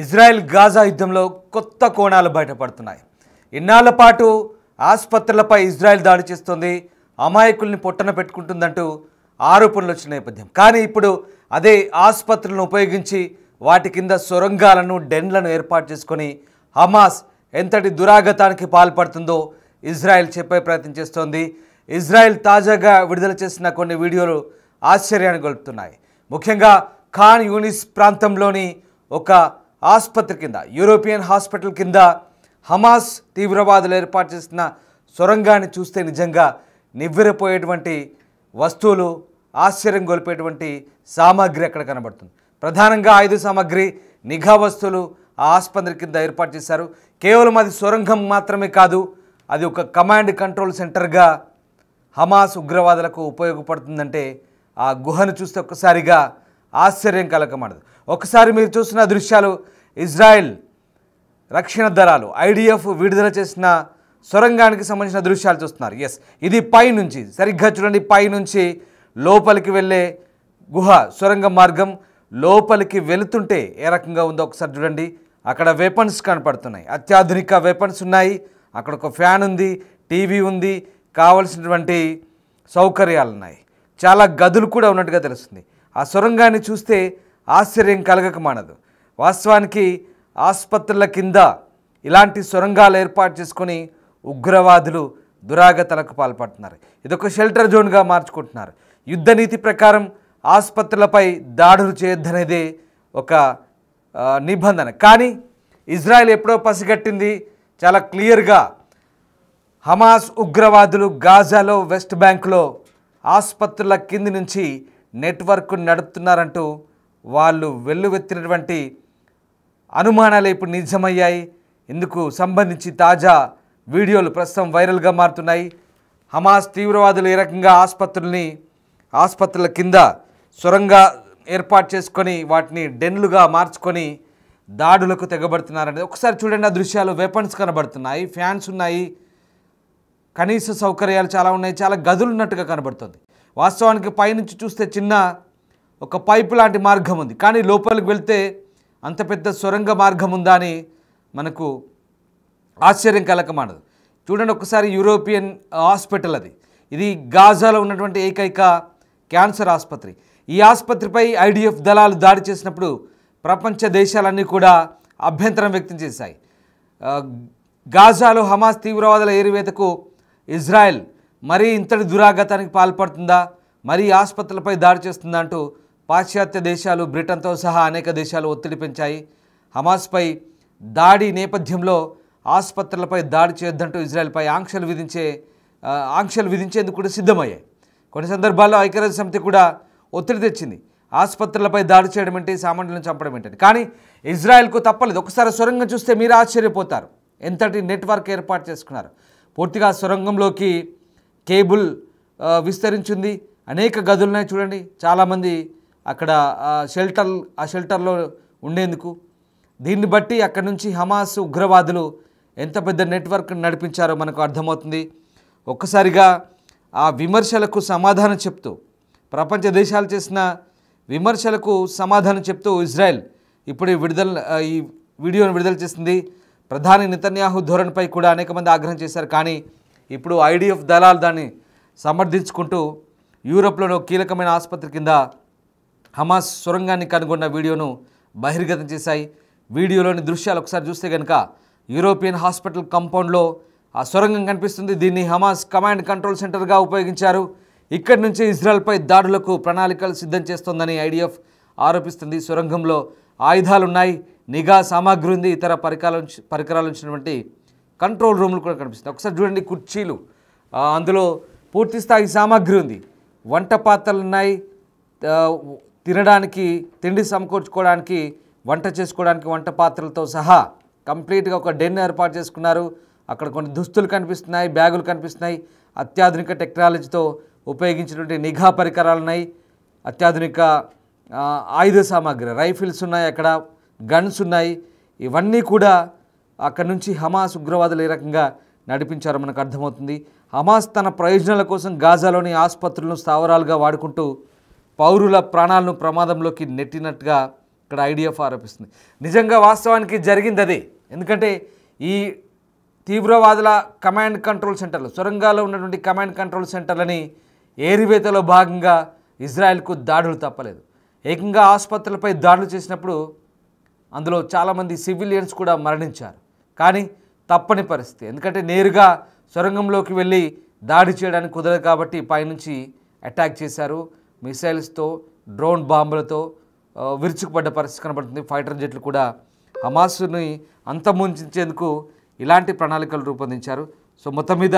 Israel Gaza యుద్ధంలో కొత్త కోణాలు బయటపడుతున్నాయి. ఇన్నాళ్ల పాటు ఆసుపత్రులపై ఇజ్రాయెల్ దాడి చేస్తుంది, అమాయకుల్ని పొట్టన పెట్టుకుంటుందంటూ ఆరోపణలు వచ్చిన నేపథ్యం. కానీ ఇప్పుడు అదే ఆసుపత్రులను ఉపయోగించి వాటి కింద సొరంగాలను, డెన్లను ఏర్పాటు చేసుకొని హమాస్ ఎంతటి దురాగతానికి పాల్పడుతుందో ఇజ్రాయెల్ చెప్పే ప్రయత్నం చేస్తోంది. ఇజ్రాయెల్ తాజాగా విడుదల చేసిన కొన్ని వీడియోలు ఆశ్చర్యాన్ని గొలుపుతున్నాయి. ముఖ్యంగా ఖాన్ యూనిస్ ప్రాంతంలోని ఒక ఆసుపత్రి కింద, యూరోపియన్ హాస్పిటల్ కింద హమాస్ తీవ్రవాదులు ఏర్పాటు చేసిన సొరంగాన్ని చూస్తే నిజంగా నివ్వెరపోయేటువంటి వస్తువులు, ఆశ్చర్యం గొలిపేటువంటి సామాగ్రి అక్కడ కనబడుతుంది. ప్రధానంగా ఆయుధ సామాగ్రి, నిఘా వస్తువులు ఆ ఆసుపత్రి కింద ఏర్పాటు చేశారు. కేవలం అది సొరంగం మాత్రమే కాదు, అది ఒక కమాండ్ కంట్రోల్ సెంటర్గా హమాస్ ఉగ్రవాదులకు ఉపయోగపడుతుందంటే ఆ గుహను చూస్తే ఒక్కసారిగా ఆశ్చర్యం కలగమడదు. ఒకసారి మీరు చూసిన దృశ్యాలు ఇజ్రాయెల్ రక్షణ దళాలు IDF విడుదల చేసిన సొరంగానికి సంబంధించిన దృశ్యాలు చూస్తున్నారు. ఇది పైనుంచి సరిగ్గా చూడండి, పైనుంచి లోపలికి వెళ్ళే గుహ సొరంగ మార్గం. లోపలికి వెళుతుంటే ఏ రకంగా ఉందో ఒకసారి చూడండి. అక్కడ వెపన్స్ కనపడుతున్నాయి, అత్యాధునిక వెపన్స్ ఉన్నాయి. అక్కడ ఒక ఫ్యాన్ ఉంది, టీవీ ఉంది, కావలసినటువంటి సౌకర్యాలు ఉన్నాయి. చాలా గదులు కూడా ఉన్నట్టుగా తెలుస్తుంది. ఆ సొరంగాన్ని చూస్తే ఆశ్చర్యం కలగక మానదు. వాస్తవానికి ఆసుపత్రుల కింద ఇలాంటి సొరంగాలు ఏర్పాటు చేసుకొని ఉగ్రవాదులు దురాగతాలకు పాల్పడుతున్నారు. ఇదొక షెల్టర్ జోన్గా మార్చుకుంటున్నారు. యుద్ధ నీతి ప్రకారం ఆసుపత్రులపై దాడులు చేయొద్దనేదే ఒక నిబంధన. కానీ ఇజ్రాయెల్ ఎప్పుడో పసిగట్టింది చాలా క్లియర్గా. హమాస్ ఉగ్రవాదులు గాజాలో, వెస్ట్ బ్యాంకులో ఆసుపత్రుల కింది నుంచి నెట్వర్క్ నడుపుతున్నారంటూ వాళ్ళు వెల్లువెత్తినటువంటి అనుమానాలు ఇప్పుడు నిజమయ్యాయి. ఇందుకు సంబంధించి తాజా వీడియోలు ప్రస్తుతం వైరల్గా మారుతున్నాయి. హమాస్ తీవ్రవాదులు ఏ రకంగా ఆసుపత్రుల కింద సొరంగా ఏర్పాటు చేసుకొని వాటిని డెన్లుగా మార్చుకొని దాడులకు తెగబడుతున్నారనేది ఒకసారి చూడండి. ఆ దృశ్యాలు, వెపన్స్ కనబడుతున్నాయి, ఫ్యాన్స్ ఉన్నాయి, కనీస సౌకర్యాలు చాలా ఉన్నాయి, చాలా గదులు ఉన్నట్టుగా కనబడుతుంది. వాస్తవానికి పైనుంచి చూస్తే చిన్న ఒక పైపు లాంటి మార్గం ఉంది, కానీ లోపలికి వెళ్తే అంత పెద్ద సొరంగ మార్గం ఉందా అని మనకు ఆశ్చర్యం కలగమానదు. చూడండి ఒకసారి, యూరోపియన్ హాస్పిటల్ అది. ఇది గాజాలో ఉన్నటువంటి ఏకైక క్యాన్సర్ ఆసుపత్రి. ఈ ఆసుపత్రిపై IDF దళాలు దాడి చేసినప్పుడు ప్రపంచ దేశాలన్నీ కూడా అభ్యంతరం వ్యక్తం చేశాయి. గాజాలో హమాస్ తీవ్రవాదుల ఏరివేతకు ఇజ్రాయెల్ మరీ ఇంతటి దురాఘాతానికి పాల్పడుతుందా, మరీ ఆసుపత్రులపై దాడి చేస్తుందా అంటూ పాశ్చాత్య దేశాలు, బ్రిటన్తో సహా అనేక దేశాలు ఒత్తిడి పెంచాయి. హమాస్పై దాడి నేపథ్యంలో ఆసుపత్రులపై దాడి చేయొద్దంటూ ఇజ్రాయెల్పై ఆంక్షలు విధించేందుకు కూడా సిద్ధమయ్యాయి. కొన్ని సందర్భాల్లో ఐక్యరాజ్య సమితి కూడా ఒత్తిడి తెచ్చింది. ఆసుపత్రులపై దాడి చేయడం ఏంటి, సామాన్యులను చంపడం ఏంటని. కానీ ఇజ్రాయెల్కు తప్పలేదు. ఒకసారి సొరంగం చూస్తే మీరు ఆశ్చర్యపోతారు, ఎంతటి నెట్వర్క్ ఏర్పాటు చేసుకున్నారు. పూర్తిగా సొరంగంలోకి కేబుల్ విస్తరించింది, అనేక గదులున్నాయి. చూడండి, చాలామంది అక్కడ షెల్టర్లో ఉండేందుకు. దీన్ని బట్టి అక్కడి నుంచి హమాస్ ఉగ్రవాదులు ఎంత పెద్ద నెట్వర్క్ నడిపించారో మనకు అర్థమవుతుంది. ఒక్కసారిగా ఆ విమర్శలకు సమాధానం చెప్తూ, ప్రపంచ దేశాలు చేసిన విమర్శలకు సమాధానం చెప్తూ ఇజ్రాయెల్ ఇప్పుడు ఈ వీడియోను విడుదల చేసింది. ప్రధాని నెతన్యాహు ధోరణిపై కూడా అనేక మంది ఆగ్రహం చేశారు. కానీ ఇప్పుడు IDF దళాలు దాన్ని సమర్థించుకుంటూ యూరోప్లోని కీలకమైన ఆసుపత్రి కింద హమాస్ సొరంగాన్ని కనుగొన్న వీడియోను బహిర్గతం చేశాయి. వీడియోలోని దృశ్యాలు ఒకసారి చూస్తే కనుక యూరోపియన్ హాస్పిటల్ కాంపౌండ్లో ఆ సొరంగం కనిపిస్తుంది. దీన్ని హమాస్ కమాండ్ కంట్రోల్ సెంటర్గా ఉపయోగించారు. ఇక్కడి నుంచి ఇజ్రాయెల్పై దాడులకు ప్రణాళికలు సిద్ధం చేస్తోందని IDF ఆరోపిస్తుంది. సొరంగంలో ఆయుధాలున్నాయి, నిఘా సామాగ్రి ఉంది, ఇతర పరికరాలు ఉంచినటువంటి కంట్రోల్ రూములు కూడా కనిపిస్తుంది. ఒకసారి చూడండి, కుర్చీలు, అందులో పూర్తి స్థాయి సామాగ్రి ఉంది, వంట పాత్రలు ఉన్నాయి, తినడానికి, తిండి సమకూర్చుకోవడానికి, వంట చేసుకోవడానికి వంట పాత్రలతో సహా కంప్లీట్గా ఒక డెన్ ఏర్పాటు చేసుకున్నారు. అక్కడ కొన్ని దుస్తులు కనిపిస్తున్నాయి, బ్యాగులు కనిపిస్తున్నాయి, అత్యాధునిక టెక్నాలజీతో ఉపయోగించినటువంటి నిఘా పరికరాలు ఉన్నాయి, అత్యాధునిక ఆయుధ సామాగ్రి, రైఫిల్స్ ఉన్నాయి, అక్కడ గన్స్ ఉన్నాయి. ఇవన్నీ కూడా అక్కడి నుంచి హమాస్ ఉగ్రవాదులు ఏ రకంగా నడిపించారో మనకు అర్థమవుతుంది. హమాస్ తన ప్రయోజనాల కోసం గాజాలోని ఆసుపత్రులను స్థావరాలుగా వాడుకుంటూ పౌరుల ప్రాణాలను ప్రమాదంలోకి నెట్టినట్టుగా ఇక్కడ ఐడిఎఫ్ ఆరోపిస్తుంది. నిజంగా వాస్తవానికి జరిగింది అదే. ఎందుకంటే ఈ తీవ్రవాదుల కమాండ్ కంట్రోల్ సెంటర్లు, సొరంగాల్లో ఉన్నటువంటి కమాండ్ కంట్రోల్ సెంటర్లని ఏరివేతలో భాగంగా ఇజ్రాయెల్కు దాడులు తప్పలేదు. ఏకంగా ఆసుపత్రులపై దాడులు చేసినప్పుడు అందులో చాలామంది సివిలియన్స్ కూడా మరణించారు. కానీ తప్పని పరిస్థితి, ఎందుకంటే నేరుగా సొరంగంలోకి వెళ్ళి దాడి చేయడానికి కుదరదు కాబట్టి పైనుంచి అటాక్ చేశారు. మిసైల్స్తో, డ్రోన్ బాంబులతో విరుచుకుపడ్డ పరిస్థితి కనబడుతుంది. ఫైటర్ జెట్లు కూడా హమాస్ని అంతమొందించేందుకు ఇలాంటి ప్రణాళికలు రూపొందించారు. సో మొత్తం మీద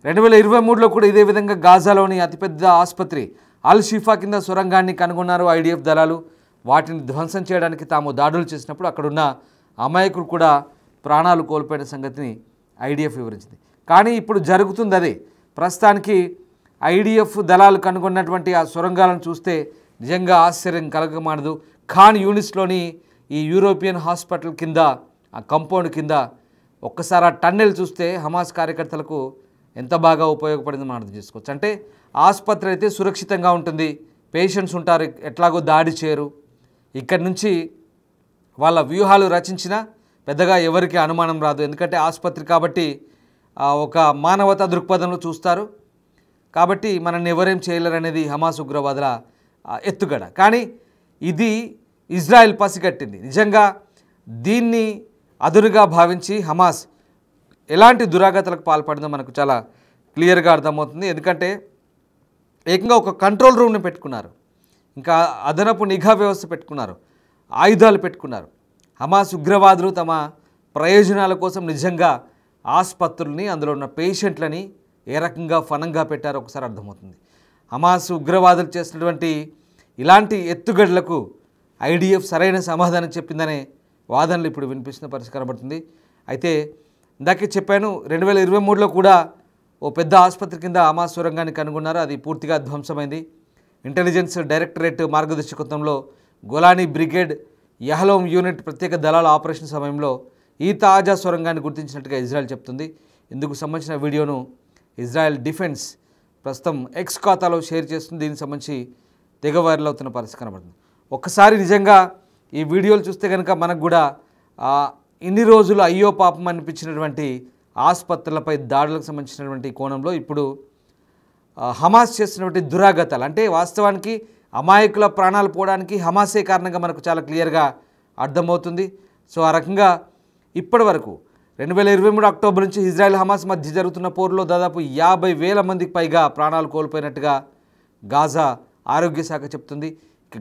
2023లో కూడా ఇదే విధంగా గాజాలోని అతిపెద్ద ఆసుపత్రి అల్ షిఫా కింద సొరంగాన్ని కనుగొన్నారు ఐడిఎఫ్ దళాలు. వాటిని ధ్వంసం చేయడానికి తాము దాడులు చేసినప్పుడు అక్కడున్న అమాయకులు కూడా ప్రాణాలు కోల్పోయిన సంగతిని ఐడిఎఫ్ వివరించింది. కానీ ఇప్పుడు జరుగుతుంది అదే. ప్రస్తుతానికి ఐడిఎఫ్ దళాలు కనుగొన్నటువంటి ఆ సొరంగాలను చూస్తే నిజంగా ఆశ్చర్యం కలగమానదు. ఖాన్ యూనిస్లోని ఈ యూరోపియన్ హాస్పిటల్ కింద, ఆ కంపౌండ్ కింద ఒక్కసారి ఆ టన్నెల్ చూస్తే హమాస్ కార్యకర్తలకు ఎంత బాగా ఉపయోగపడిందో మనం అర్థం చేసుకోవచ్చు. అంటే ఆసుపత్రి అయితే సురక్షితంగా ఉంటుంది, పేషెంట్స్ ఉంటారు, ఎట్లాగో దాడి చేయరు. ఇక్కడి నుంచి వాళ్ళ వ్యూహాలు రచించినా పెద్దగా ఎవరికి అనుమానం రాదు. ఎందుకంటే ఆసుపత్రి కాబట్టి ఒక మానవతా దృక్పథంలో చూస్తారు కాబట్టి మనల్ని ఎవరేం చేయలేరు అనేది హమాస్ ఉగ్రవాదుల ఎత్తుగడ. కానీ ఇది ఇజ్రాయెల్ పసిగట్టింది. నిజంగా దీన్ని అదునుగా భావించి హమాస్ ఎలాంటి దురాగతలకు పాల్పడిందో మనకు చాలా క్లియర్గా అర్థమవుతుంది. ఎందుకంటే ఏకంగా ఒక కంట్రోల్ రూమ్ని పెట్టుకున్నారు, ఇంకా అదనపు నిఘా వ్యవస్థ పెట్టుకున్నారు, ఆయుధాలు పెట్టుకున్నారు. హమాస్ ఉగ్రవాదులు తమ ప్రయోజనాల కోసం నిజంగా ఆసుపత్రుల్ని, అందులో ఉన్న పేషెంట్లని ఏ రకంగా ఫనంగా పెట్టారో ఒకసారి అర్థమవుతుంది. హమాస్ ఉగ్రవాదులు చేసినటువంటి ఇలాంటి ఎత్తుగడలకు ఐడిఎఫ్ సరైన సమాధానం చెప్పిందనే వాదనలు ఇప్పుడు వినిపిస్తున్న పరిస్థితి కనబడుతుంది. అయితే ఇందాకే చెప్పాను, 2023లో కూడా ఓ పెద్ద ఆసుపత్రి కింద హమాస్ సొరంగాన్ని కనుగొన్నారు. అది పూర్తిగా ధ్వంసమైంది. ఇంటెలిజెన్స్ డైరెక్టరేట్ మార్గదర్శకత్వంలో గోలానీ బ్రిగేడ్, యహలోం యూనిట్ ప్రత్యేక దళాల ఆపరేషన్ సమయంలో ఈ తాజా సొరంగాన్ని గుర్తించినట్టుగా ఇజ్రాయెల్ చెప్తుంది. ఇందుకు సంబంధించిన వీడియోను ఇజ్రాయెల్ డిఫెన్స్ ప్రస్తుతం ఎక్స్ ఖాతాలో షేర్ చేస్తుంది. దీనికి సంబంధించి తెగ వైరల్ అవుతున్న పరిస్థితి కనబడుతుంది. ఒక్కసారి నిజంగా ఈ వీడియోలు చూస్తే కనుక మనకు కూడా ఇన్ని రోజులు అయ్యో పాపం అనిపించినటువంటి ఆసుపత్రులపై దాడులకు సంబంధించినటువంటి కోణంలో ఇప్పుడు హమాస్ చేస్తున్నటువంటి దురాగతాలు, అంటే వాస్తవానికి అమాయకుల ప్రాణాలు పోవడానికి హమాసే కారణంగా మనకు చాలా క్లియర్గా అర్థమవుతుంది. సో ఆ రకంగా ఇప్పటి వరకు 2023 అక్టోబర్ నుంచి ఇజ్రాయెల్ హమాస్ మధ్య జరుగుతున్న పోరులో దాదాపు 50,000 మందికి పైగా ప్రాణాలు కోల్పోయినట్టుగా గాజా ఆరోగ్య శాఖ చెప్తుంది.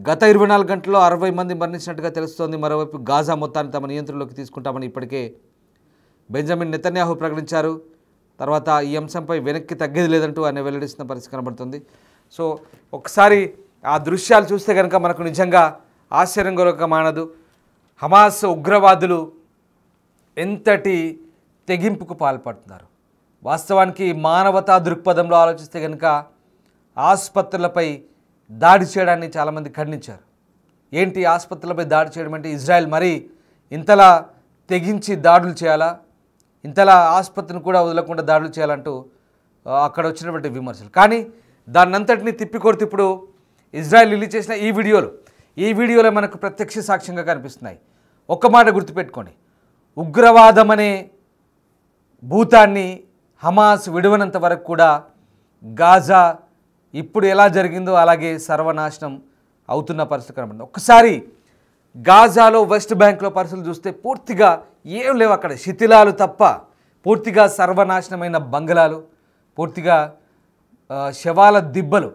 గత 24 గంటల్లో 60 మంది మరణించినట్టుగా తెలుస్తోంది. మరోవైపు గాజా మొత్తాన్ని తమ నియంత్రణలోకి తీసుకుంటామని ఇప్పటికే బెంజమిన్ నెతన్యాహు ప్రకటించారు. తర్వాత ఈ అంశంపై వెనక్కి తగ్గేది లేదంటూ ఆయన వెల్లడిస్తున్న పరిస్థితి కనబడుతుంది. సో ఒకసారి ఆ దృశ్యాలు చూస్తే కనుక మనకు నిజంగా ఆశ్చర్యం కలగక మానదు. హమాస్ ఉగ్రవాదులు ఎంతటి తెగింపుకు పాల్పడుతున్నారు. వాస్తవానికి మానవతా దృక్పథంలో ఆలోచిస్తే కనుక ఆసుపత్రులపై దాడి చేయడాన్ని చాలామంది ఖండించారు. ఏంటి ఆసుపత్రులపై దాడి చేయడం అంటే, ఇజ్రాయెల్ మరీ ఇంతలా తెగించి దాడులు చేయాలా, ఇంతలా ఆసుపత్రిని కూడా వదలకుండా దాడులు చేయాలంటూ అక్కడ వచ్చినటువంటి విమర్శలు. కానీ దాన్నంతటిని తిప్పికొడితే ఇప్పుడు ఇజ్రాయెల్ రిలీజ్ చేసిన ఈ వీడియోలో మనకు ప్రత్యక్ష సాక్ష్యంగా కనిపిస్తున్నాయి. ఒక్క మాట గుర్తుపెట్టుకోండి, ఉగ్రవాదం అనే భూతాన్ని హమాస్ విడవనంత వరకు కూడా గాజా ఇప్పుడు ఎలా జరిగిందో అలాగే సర్వనాశనం అవుతున్న పరిస్థితి కనబడుతుంది. ఒక్కసారి గాజాలో వెస్ట్ బ్యాంక్లో పరిస్థితులు చూస్తే పూర్తిగా ఏం లేవు, అక్కడ శిథిలాలు తప్ప పూర్తిగా సర్వనాశనమైన బంగళాలు, పూర్తిగా శవాల దిబ్బలు,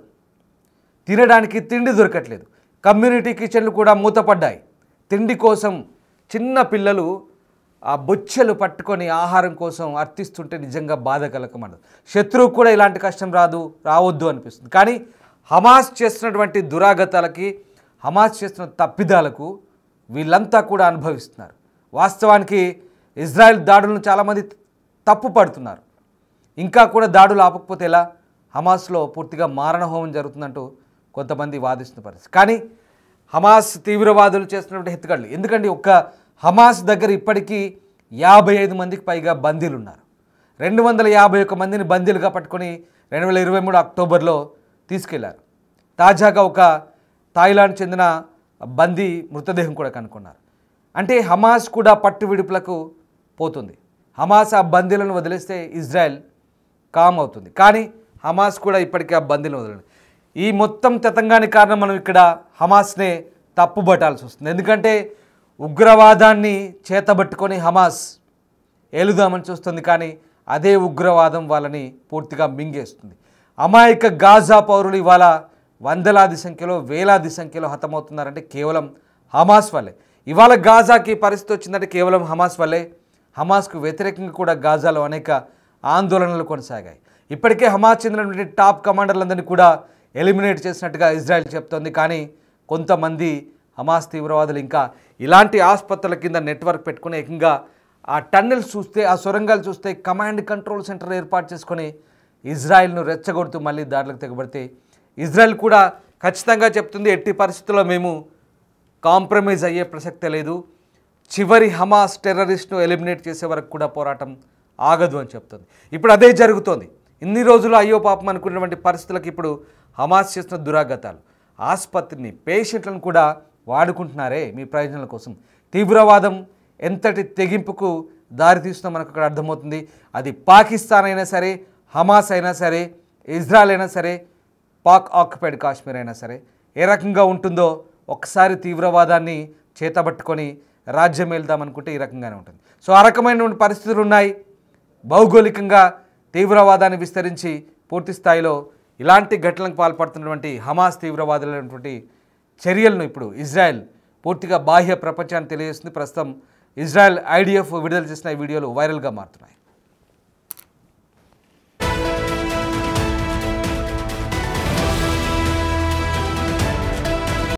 తినడానికి తిండి దొరకట్లేదు. కమ్యూనిటీ కిచెన్లు కూడా మూతపడ్డాయి. తిండి కోసం చిన్న పిల్లలు ఆ బొచ్చెలు పట్టుకొని ఆహారం కోసం అర్థిస్తుంటే నిజంగా బాధ కలగమన్నది. శత్రువు కూడా ఇలాంటి కష్టం రావద్దు అనిపిస్తుంది. కానీ హమాస్ చేస్తున్నటువంటి దురాగతాలకి, హమాస్ చేస్తున్న తప్పిదాలకు వీళ్ళంతా కూడా అనుభవిస్తున్నారు. వాస్తవానికి ఇజ్రాయెల్ దాడులను చాలామంది తప్పు పడుతున్నారు. ఇంకా కూడా దాడులు ఆపకపోతే ఎలా, హమాస్లో పూర్తిగా మారణహోమం జరుగుతుందంటూ కొంతమంది వాదిస్తున్న పరిస్థితి. కానీ హమాస్ తీవ్రవాదులు చేస్తున్నటువంటి ఎత్తుగడలు, ఎందుకంటే ఒక్క హమాస్ దగ్గర ఇప్పటికీ 55 మందికి పైగా బందీలు ఉన్నారు. 251 మందిని బందీలుగా పట్టుకొని 2023 అక్టోబర్లో తీసుకెళ్లారు. తాజాగా ఒక థాయిలాండ్ చెందిన బందీ మృతదేహం కూడా కనుక్కున్నారు. అంటే హమాస్ కూడా పట్టు విడుపులకు పోతుంది. హమాస్ ఆ బందీలను వదిలేస్తే ఇజ్రాయెల్ కామ్ అవుతుంది. కానీ హమాస్ కూడా ఇప్పటికీ ఆ బందీలను వదలదు. ఈ మొత్తం తతంగానికి కారణం మనం ఇక్కడ హమాస్నే తప్పుబట్టాల్సి వస్తుంది. ఎందుకంటే ఉగ్రవాదాన్ని చేతబట్టుకొని హమాస్ ఏలుదామని చూస్తుంది. కానీ అదే ఉగ్రవాదం వాళ్ళని పూర్తిగా మింగేస్తుంది. అమాయక గాజా పౌరులు ఇవాళ వందలాది సంఖ్యలో వేలాది సంఖ్యలో హతమవుతున్నారంటే కేవలం హమాస్ వల్లే. ఇవాళ గాజాకి పరిస్థితి వచ్చిందంటే కేవలం హమాస్ వల్లే. హమాస్కు వ్యతిరేకంగా కూడా గాజాలో అనేక ఆందోళనలు కొనసాగాయి. ఇప్పటికే హమాస్ చెందినటువంటి టాప్ కమాండర్లందరినీ కూడా ఎలిమినేట్ చేసినట్టుగా ఇజ్రాయెల్ చెప్తోంది. కానీ కొంతమంది హమాస్ తీవ్రవాదులు ఇంకా ఇలాంటి ఆసుపత్రుల కింద నెట్వర్క్ పెట్టుకుని ఏకంగా ఆ టన్నెల్స్ చూస్తే, ఆ సొరంగాలు చూస్తే కమాండ్ కంట్రోల్ సెంటర్ ఏర్పాటు చేసుకొని ఇజ్రాయెల్ను రెచ్చగొడుతూ మళ్ళీ దాడులకు తెగబడితే ఇజ్రాయెల్ కూడా ఖచ్చితంగా చెప్తుంది, ఎట్టి పరిస్థితుల్లో మేము కాంప్రమైజ్ అయ్యే ప్రసక్తే లేదు, చివరి హమాస్ టెర్రరిస్ట్ను ఎలిమినేట్ చేసే వరకు కూడా పోరాటం ఆగదు అని చెప్తుంది. ఇప్పుడు అదే జరుగుతోంది. ఇన్ని రోజులు అయ్యో పాపం అనుకున్నటువంటి పరిస్థితులకు ఇప్పుడు హమాస్ చేస్తున్న దురాగతాలు, ఆసుపత్రిని, పేషెంట్లను కూడా వాడుకుంటున్నారే మీ ప్రయోజనాల కోసం. తీవ్రవాదం ఎంతటి తెగింపుకు దారితీస్తుందో మనకు అక్కడ అర్థమవుతుంది. అది పాకిస్తాన్ అయినా సరే, హమాస్ అయినా సరే, ఇజ్రాయెల్ అయినా సరే, పాక్ ఆక్యుపైడ్ కాశ్మీర్ అయినా సరే, ఏ రకంగా ఉంటుందో ఒక్కసారి తీవ్రవాదాన్ని చేతబట్టుకొని రాజ్యం వెళ్దామనుకుంటే ఈ రకంగానే ఉంటుంది. సో ఆ రకమైనటువంటి పరిస్థితులు ఉన్నాయి. భౌగోళికంగా తీవ్రవాదాన్ని విస్తరించి పూర్తి స్థాయిలో ఇలాంటి ఘటనలకు పాల్పడుతున్నటువంటి హమాస్ తీవ్రవాదులైనటువంటి చర్యలను ఇప్పుడు ఇజ్రాయెల్ పూర్తిగా బాహ్య ప్రపంచాన్ని తెలియజేస్తుంది. ప్రస్తుతం ఇజ్రాయెల్ IDF విడుదల చేసిన ఈ వీడియోలు వైరల్గా మారుతున్నాయి.